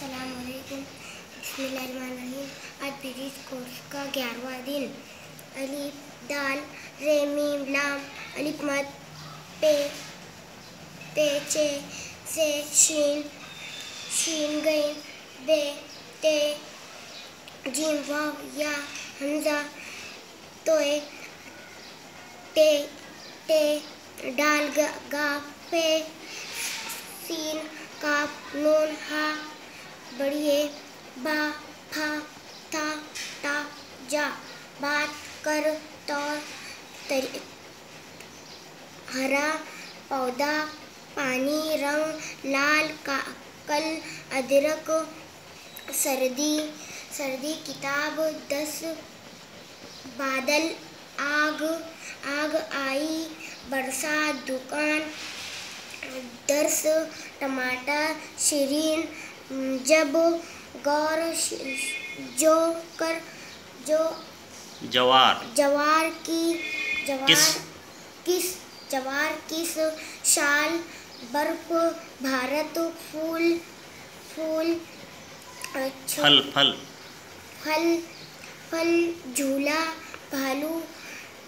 अस्सलामुअलैकुम। बिस्मिल्लाहिर्रहमानिर्रहीम। आज फिजिक्स कोर्स का 11वां दिन। अलिफ दाल रे मीम लाम अलिफ मद पे चे से शीन गईन बे ते जीम वाव या हमजा तोए टे डाल गा पे सीन काफ नून हा बढ़िए बा फा था टा जा बात कर तौर हरा पौधा पानी रंग लाल कल अदरक सर्दी किताब 10 बादल आग आई बरसात दुकान दर्स टमाटर शीरीन जब गौर जवार किस शाल बर्फ भारत फूल फल झूला भालू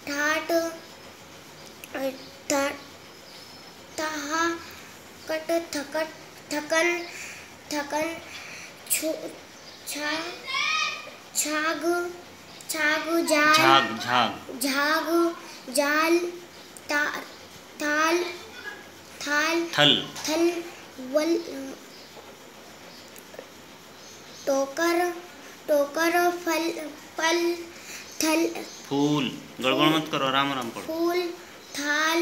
ठाट कट थकन छाग झाग जाल थल वल टोकर फल थल फूल गड़बड़ मत करो, आराम पढ़ो। फूल थाल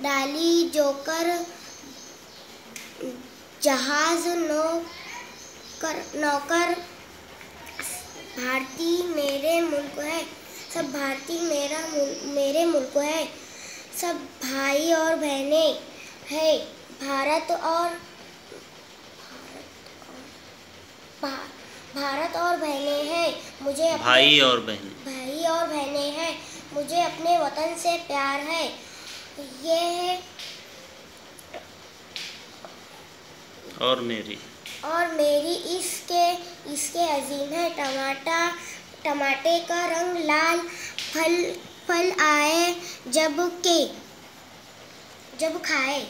डाली जोकर जहाज नौकर भारती मेरे मुल्क है, सब भारती मेरे मुल्क है, सब भाई और बहनें हैं भारत और बहनें हैं मुझे भाई और बहनें हैं मुझे अपने वतन से प्यार है। ये है और मेरी इसके अजीम है टमाटे का रंग लाल फल आए जब खाए।